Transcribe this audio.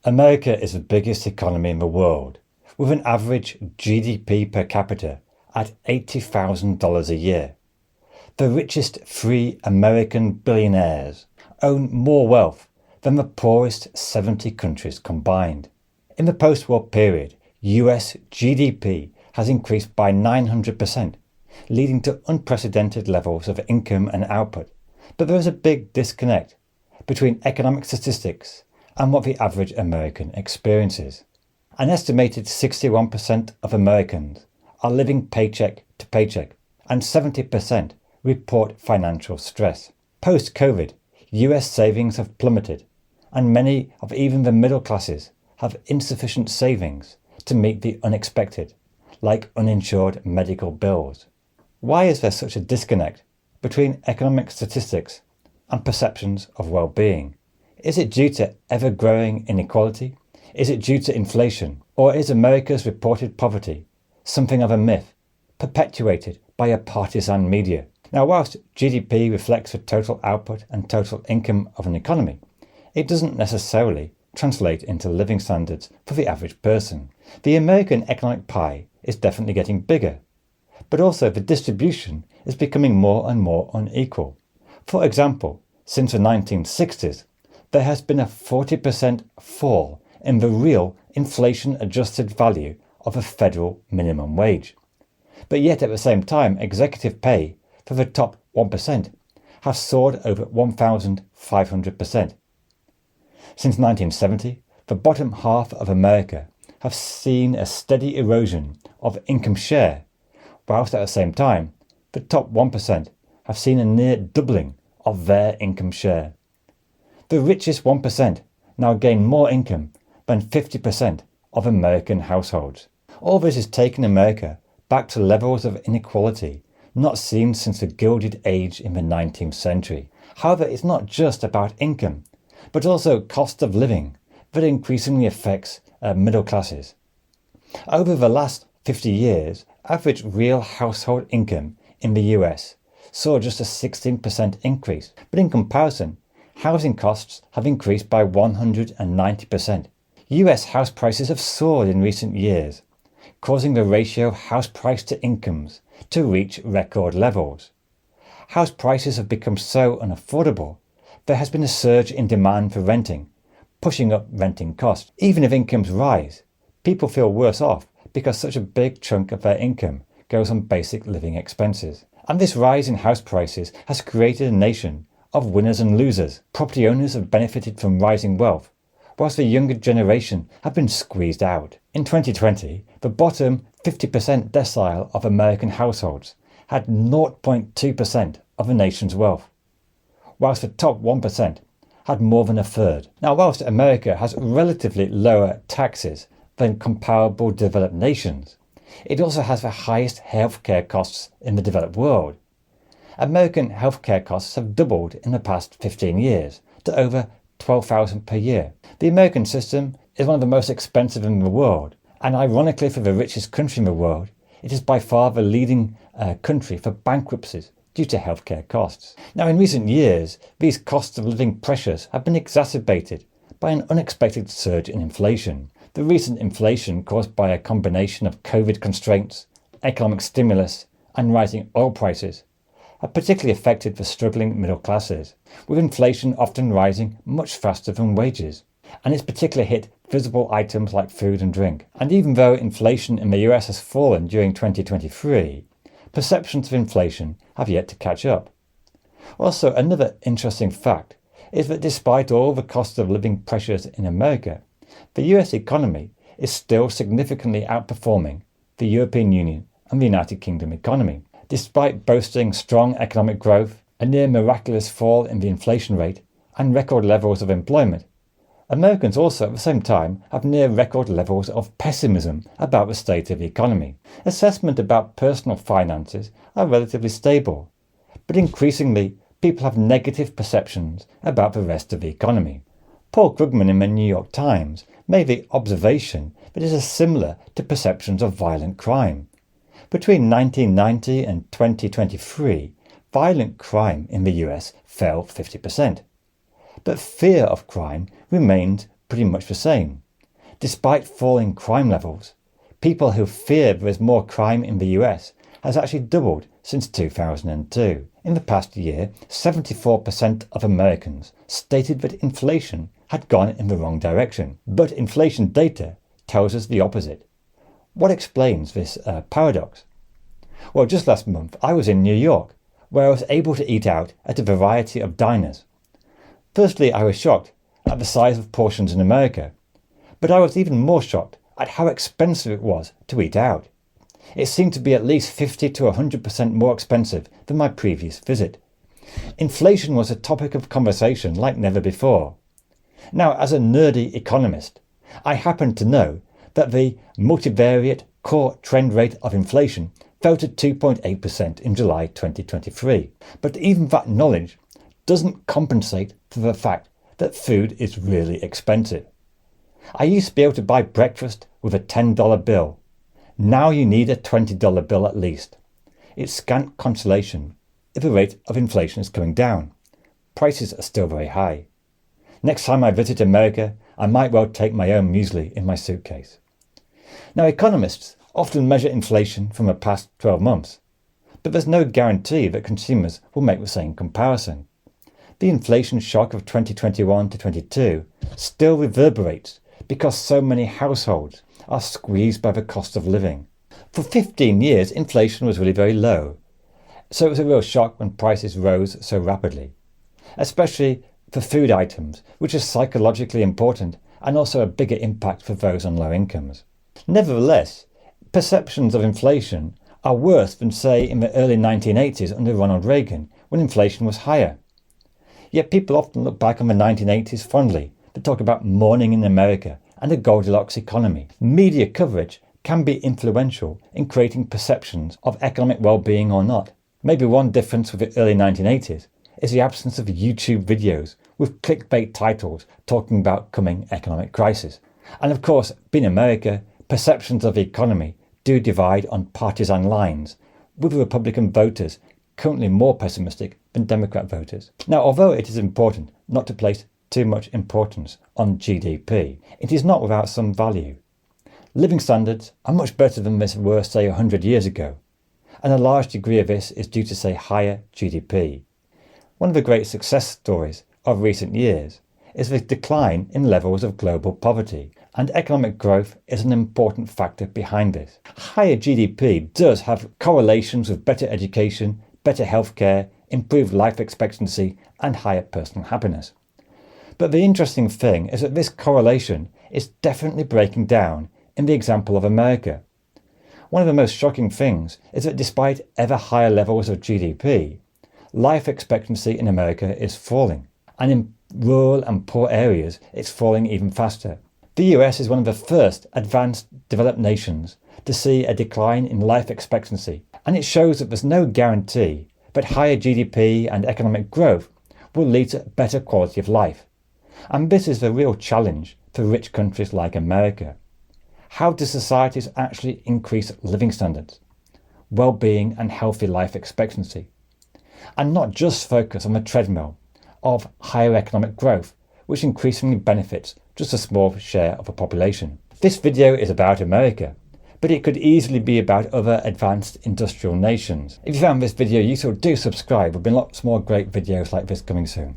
America is the biggest economy in the world, with an average GDP per capita at $80,000 a year. The richest 3 American billionaires own more wealth than the poorest 70 countries combined. In the post-war period, US GDP has increased by 900%, leading to unprecedented levels of income and output. But there is a big disconnect between economic statistics and what the average American experiences. An estimated 61% of Americans are living paycheck to paycheck, and 70% report financial stress. Post-COVID, US savings have plummeted, and many of even the middle classes have insufficient savings to meet the unexpected, like uninsured medical bills. Why is there such a disconnect between economic statistics and perceptions of well-being? Is it due to ever-growing inequality? Is it due to inflation? Or is America's reported poverty something of a myth, perpetuated by a partisan media? Now, whilst GDP reflects the total output and total income of an economy, it doesn't necessarily translate into living standards for the average person. The American economic pie is definitely getting bigger, but also the distribution is becoming more and more unequal. For example, since the 1960s, there has been a 40% fall in the real inflation-adjusted value of a federal minimum wage. But yet at the same time, executive pay for the top 1% has soared over 1,500%. Since 1970, the bottom half of America have seen a steady erosion of income share, whilst at the same time, the top 1% have seen a near doubling of their income share. The richest 1% now gain more income than 50% of American households. All this has taken America back to levels of inequality not seen since the Gilded Age in the 19th century. However, it's not just about income, but also cost of living that increasingly affects middle classes. Over the last 50 years, average real household income in the US saw just a 16% increase, but in comparison, housing costs have increased by 190%. US house prices have soared in recent years, causing the ratio of house price to incomes to reach record levels. House prices have become so unaffordable, there has been a surge in demand for renting, pushing up renting costs. Even if incomes rise, people feel worse off because such a big chunk of their income goes on basic living expenses. And this rise in house prices has created a nation of winners and losers. Property owners have benefited from rising wealth, whilst the younger generation have been squeezed out. In 2020, the bottom 50% decile of American households had 0.2% of the nation's wealth, whilst the top 1% had more than a third. Now, whilst America has relatively lower taxes than comparable developed nations, it also has the highest healthcare costs in the developed world. American healthcare costs have doubled in the past 15 years to over $12,000 per year. The American system is one of the most expensive in the world, and ironically for the richest country in the world, it is by far the leading country for bankruptcies due to healthcare costs. Now, in recent years, these cost of living pressures have been exacerbated by an unexpected surge in inflation. The recent inflation caused by a combination of COVID constraints, economic stimulus, and rising oil prices have particularly affected the struggling middle classes, with inflation often rising much faster than wages. And it's particularly hit visible items like food and drink. And even though inflation in the US has fallen during 2023, perceptions of inflation have yet to catch up. Also, another interesting fact is that despite all the cost of living pressures in America, the US economy is still significantly outperforming the European Union and the United Kingdom economy. Despite boasting strong economic growth, a near miraculous fall in the inflation rate, and record levels of employment, Americans also at the same time have near record levels of pessimism about the state of the economy. Assessment about personal finances are relatively stable, but increasingly people have negative perceptions about the rest of the economy. Paul Krugman in the New York Times made the observation that it is similar to perceptions of violent crime. Between 1990 and 2023, violent crime in the US fell 50%. But fear of crime remained pretty much the same. Despite falling crime levels, people who fear there is more crime in the US has actually doubled since 2002. In the past year, 74% of Americans stated that inflation had gone in the wrong direction. But inflation data tells us the opposite. What explains this paradox? Well, just last month I was in New York, where I was able to eat out at a variety of diners. Firstly, I was shocked at the size of portions in America, but I was even more shocked at how expensive it was to eat out. It seemed to be at least 50 to 100% more expensive than my previous visit. Inflation was a topic of conversation like never before. Now, as a nerdy economist, I happen to know that the multivariate core trend rate of inflation fell to 2.8% in July 2023. But even that knowledge doesn't compensate for the fact that food is really expensive. I used to be able to buy breakfast with a $10 bill. Now you need a $20 bill at least. It's scant consolation if the rate of inflation is coming down. Prices are still very high. Next time I visit America, I might well take my own muesli in my suitcase. Now, economists often measure inflation from the past 12 months, but there's no guarantee that consumers will make the same comparison. The inflation shock of 2021 to 22 still reverberates because so many households are squeezed by the cost of living. For 15 years, inflation was really very low, so it was a real shock when prices rose so rapidly, especially for food items, which is psychologically important and also a bigger impact for those on low incomes. Nevertheless, perceptions of inflation are worse than, say, in the early 1980s under Ronald Reagan, when inflation was higher. Yet people often look back on the 1980s fondly to talk about morning in America and a Goldilocks economy. Media coverage can be influential in creating perceptions of economic well-being or not. Maybe one difference with the early 1980s is the absence of YouTube videos with clickbait titles talking about coming economic crisis. And of course, being America, perceptions of the economy do divide on partisan lines, with Republican voters currently more pessimistic than Democrat voters. Now, although it is important not to place too much importance on GDP, it is not without some value. Living standards are much better than they were, say, 100 years ago, and a large degree of this is due to, say, higher GDP. One of the great success stories of recent years is the decline in levels of global poverty, and economic growth is an important factor behind this. Higher GDP does have correlations with better education, better healthcare, improved life expectancy, and higher personal happiness. But the interesting thing is that this correlation is definitely breaking down in the example of America. One of the most shocking things is that despite ever higher levels of GDP, life expectancy in America is falling, and in rural and poor areas it's falling even faster. The US is one of the first advanced developed nations to see a decline in life expectancy, and it shows that there's no guarantee that higher GDP and economic growth will lead to better quality of life. And this is the real challenge for rich countries like America. How do societies actually increase living standards, well-being and healthy life expectancy, and not just focus on the treadmill of higher economic growth, which increasingly benefits just a small share of the population? This video is about America, but it could easily be about other advanced industrial nations. If you found this video useful, do subscribe. There'll be lots more great videos like this coming soon.